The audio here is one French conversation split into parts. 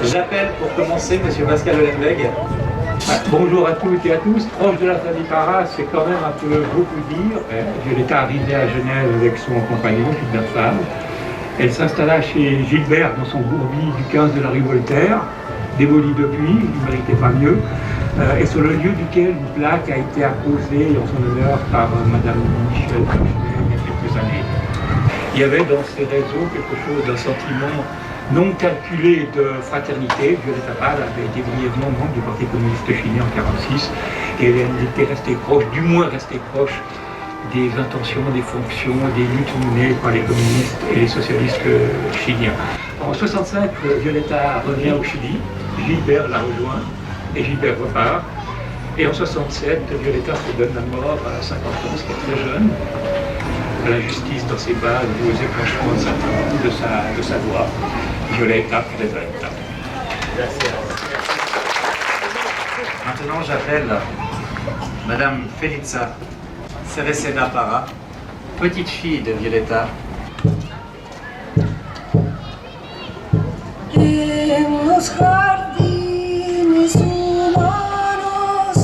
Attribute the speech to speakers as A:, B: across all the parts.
A: J'appelle pour commencer M. Pascal Hollenweg. Bonjour à toutes et à tous. Proche de la famille Parra, c'est quand même un peu beaucoup dire. Violetta arrivait à Genève avec son compagnon, Gilbert Favre. Elle s'installa chez Gilbert dans son bourbier du 15 de la rue Voltaire, démoli depuis, il ne méritait pas mieux, et sur le lieu duquel une plaque a été apposée en son honneur par Madame Michel il y a quelques années. Il y avait dans ces réseaux quelque chose d'un sentiment non calculé de fraternité. Violetta Parra avait été brièvement membre du Parti communiste chilien en 1946 et elle était restée proche, du moins restée proche, des intentions, des fonctions, des luttes menées par les communistes et les socialistes chiliens. En 1965, Violetta revient au Chili, Gilbert la rejoint et Gilbert repart. Et en 1967, Violetta se donne la mort à 50 ans, ce qui est très jeune. La justice dans ses bas aux épanchements de sa voix. Violetta Presenta.
B: Maintenant, j'appelle Madame Felizza Cereceda Parra, petite fille de Violetta.
C: En los jardines humanos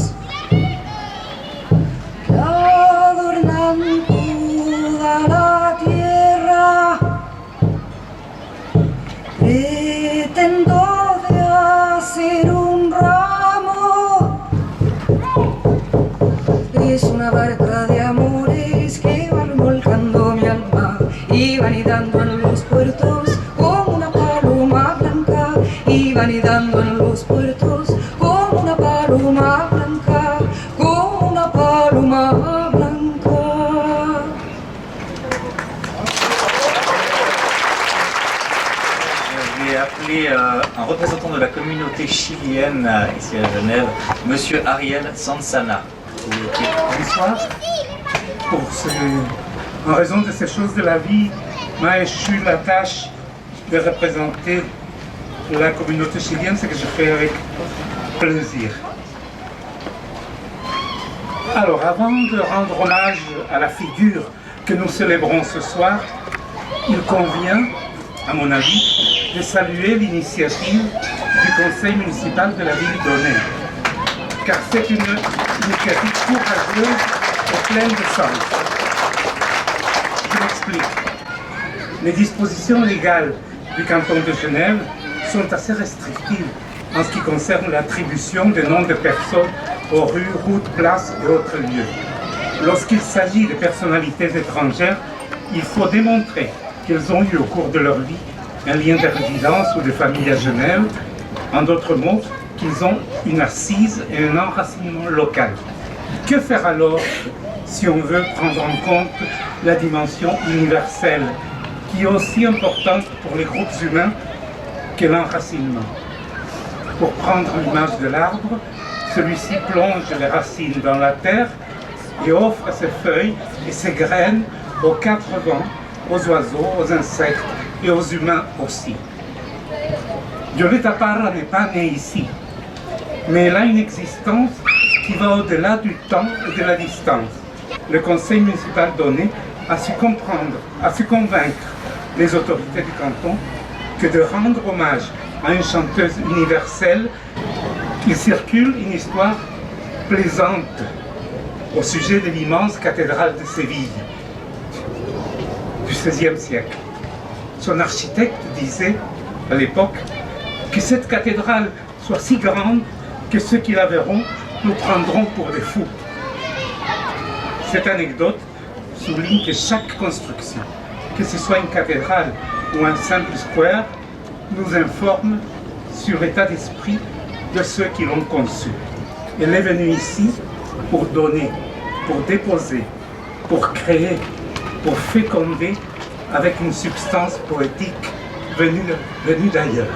C: que adornan toda la tierra, pretendo de hacer un ramo. Es una barca de amores que va remolcando mi alma y va anidando en los puertos como una paloma blanca, y va anidando en los puertos como una paloma blanca, como una paloma blanca.
B: Je vais appeler un représentant de la communauté chilienne ici à Genève, Monsieur Ariel Sansana.
D: Bonsoir. En raison de ces choses de la vie, m'a échu la tâche de représenter la communauté chilienne, ce que je fais avec plaisir. Alors, avant de rendre hommage à la figure que nous célébrons ce soir, il convient, à mon avis, de saluer l'initiative du conseil municipal de la ville d'Aunay, car c'est une initiative courageuse et pleine de sens. Je m'explique. Les dispositions légales du canton de Genève sont assez restrictives en ce qui concerne l'attribution des noms de personnes aux rues, routes, places et autres lieux. Lorsqu'il s'agit de personnalités étrangères, il faut démontrer qu'elles ont eu au cours de leur vie un lien de résidence ou de famille à Genève, en d'autres mots, qu'ils ont une assise et un enracinement local. Que faire alors si on veut prendre en compte la dimension universelle, qui est aussi importante pour les groupes humains que l'enracinement? Pour prendre l'image de l'arbre, celui-ci plonge les racines dans la terre et offre ses feuilles et ses graines aux quatre vents, aux oiseaux, aux insectes et aux humains aussi. Violetta Parra n'est pas née ici, mais elle a une existence qui va au-delà du temps et de la distance. Le conseil municipal d'Aunay a su comprendre, a su convaincre les autorités du canton que de rendre hommage à une chanteuse universelle, il circule une histoire plaisante au sujet de l'immense cathédrale de Séville du XVIe siècle. Son architecte disait à l'époque que cette cathédrale soit si grande que ceux qui la verront nous prendront pour des fous. Cette anecdote souligne que chaque construction, que ce soit une cathédrale ou un simple square, nous informe sur l'état d'esprit de ceux qui l'ont conçu. Elle est venue ici pour donner, pour déposer, pour créer, pour féconder avec une substance poétique venue d'ailleurs.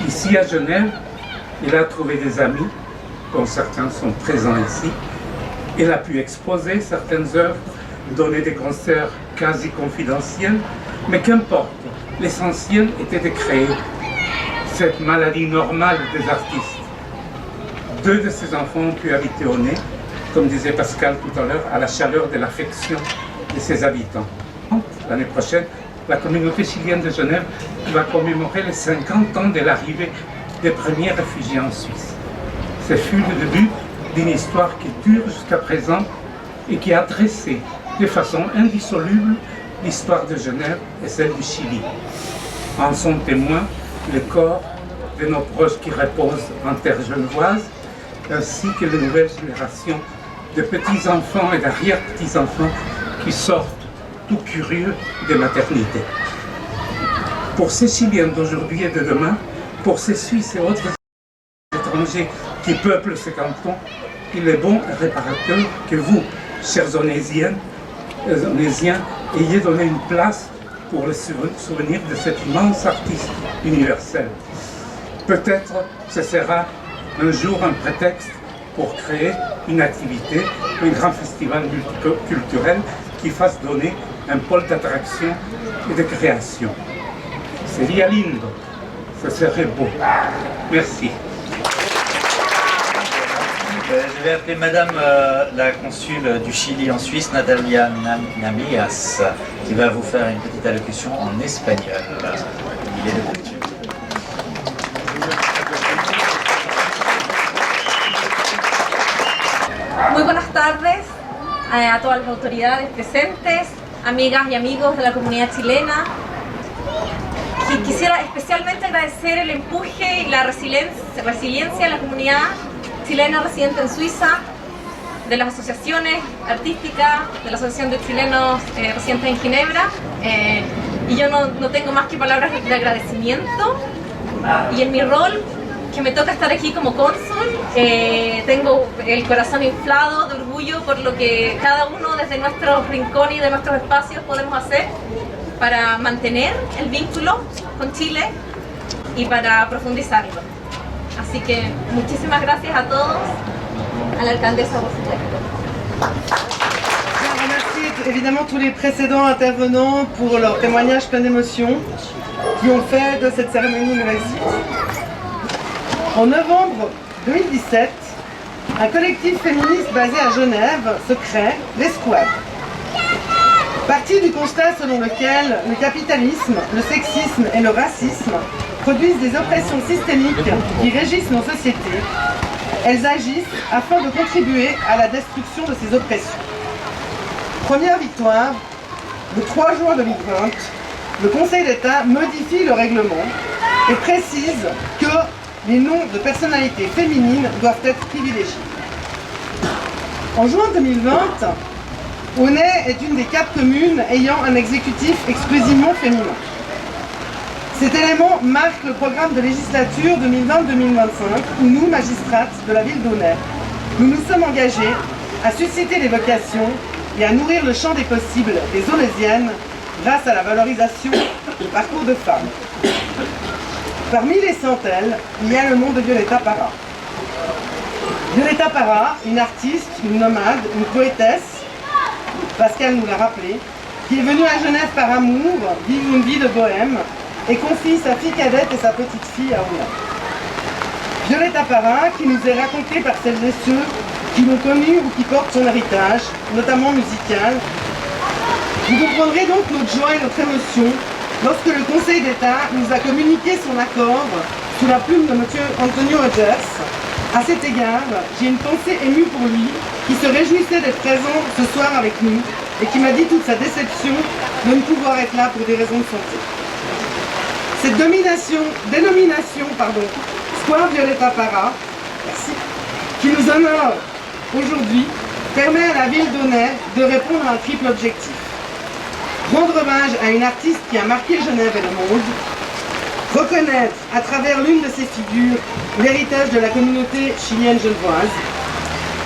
D: Ici à Genève, elle a trouvé des amis, dont certains sont présents ici. Elle a pu exposer certaines œuvres, donner des concerts quasi confidentiels, mais qu'importe, l'essentiel était de créer cette maladie normale des artistes. Deux de ses enfants ont pu habiter Aunay, comme disait Pascal tout à l'heure, à la chaleur de l'affection de ses habitants. L'année prochaine, la communauté chilienne de Genève va commémorer les 50 ans de l'arrivée des premiers réfugiés en Suisse. Ce fut le début d'une histoire qui dure jusqu'à présent et qui a tressé de façon indissoluble l'histoire de Genève et celle du Chili. En sont témoins les corps de nos proches qui reposent en terre genevoise, ainsi que les nouvelles générations de petits-enfants et d'arrière-petits-enfants qui sortent tout curieux de maternité. Pour ces Chiliens d'aujourd'hui et de demain, pour ces Suisses et autres étrangers qui peuplent ces cantons, il est bon et réparateur que vous, chers Onésiens, ayez donné une place pour le souvenir de cet immense artiste universel. Peut-être ce sera un jour un prétexte pour créer une activité, un grand festival culturel qui fasse donner un pôle d'attraction et de création. Sería lindo, ce serait beau. Merci.
B: Je vais appeler Madame la consule du Chili en Suisse, Natalia Namias, qui va vous faire une petite allocution en espagnol. Il est de coutume.
E: Muy buenas tardes a todas las autoridades presentes, amigas y amigos de la comunidad chilena. Quisiera especialmente agradecer el empuje y la resiliencia de la comunidad chilena residente en Suiza, de las asociaciones artísticas, de la Asociación de Chilenos residentes en Ginebra. Y yo no tengo más que palabras de agradecimiento. Y en mi rol, que me toca estar aquí como cónsul, tengo el corazón inflado de orgullo por lo que cada uno desde nuestros rincones y de nuestros espacios podemos hacer para mantener el vínculo con Chile y para profundizarlo. Así que muchísimas gracias a todos, a la alcaldesa por supuesto.
F: Je remercie évidemment tous les précédents intervenants pour leurs témoignages pleins d'émotion qui ont fait de cette cérémonie une réussite. En novembre 2017, un collectif féministe basé à Genève se crée, les Squads. Parti du constat selon lequel le capitalisme, le sexisme et le racisme produisent des oppressions systémiques qui régissent nos sociétés, elles agissent afin de contribuer à la destruction de ces oppressions. Première victoire, le 3 juin 2020, le Conseil d'État modifie le règlement et précise que les noms de personnalités féminines doivent être privilégiés. En juin 2020, Aunay est une des 4 communes ayant un exécutif exclusivement féminin. Cet élément marque le programme de législature 2020-2025 où nous, magistrates de la ville d'Aunay, nous nous sommes engagés à susciter les vocations et à nourrir le champ des possibles des Aunésiennes grâce à la valorisation du parcours de femmes. Parmi les centelles, il y a le nom de Violeta Parra. Violeta Parra, une artiste, une nomade, une poétesse, Pascal nous l'a rappelé, qui est venue à Genève par amour, vivre une vie de bohème, et confie sa fille cadette et sa petite fille à Aunay. Violeta Parra, qui nous est racontée par celles et ceux qui l'ont connue ou qui portent son héritage, notamment musical. Vous comprendrez donc notre joie et notre émotion lorsque le Conseil d'État nous a communiqué son accord sous la plume de M. Antonio Rogers. À cet égard, j'ai une pensée émue pour lui, qui se réjouissait d'être présent ce soir avec nous et qui m'a dit toute sa déception de ne pouvoir être là pour des raisons de santé. Cette dénomination, Square Violeta Parra, merci, qui nous honore aujourd'hui, permet à la ville d'Aunay de répondre à un triple objectif. Rendre hommage à une artiste qui a marqué Genève et le monde, reconnaître à travers l'une de ses figures l'héritage de la communauté chilienne genevoise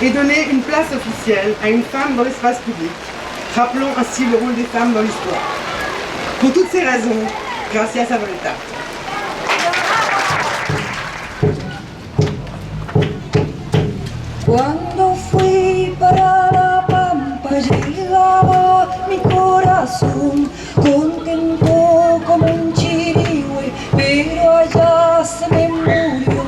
F: et donner une place officielle à une femme dans l'espace public, rappelant ainsi le rôle des femmes dans l'histoire. Pour toutes ces raisons, gracias a Violeta.
C: Cuando fui para la pampa llegaba mi corazón contento como un chirigüe, pero allá se me murió.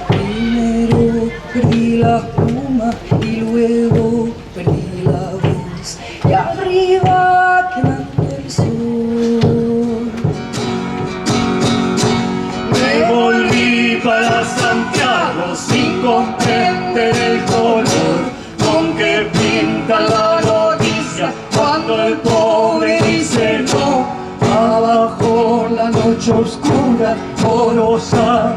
C: Primero perdí la pluma y luego perdí la voz y arriba quemando el sol.
G: Santiago sin comprender el color con que pinta la noticia cuando el pobre dice no. Abajo la noche oscura, porosa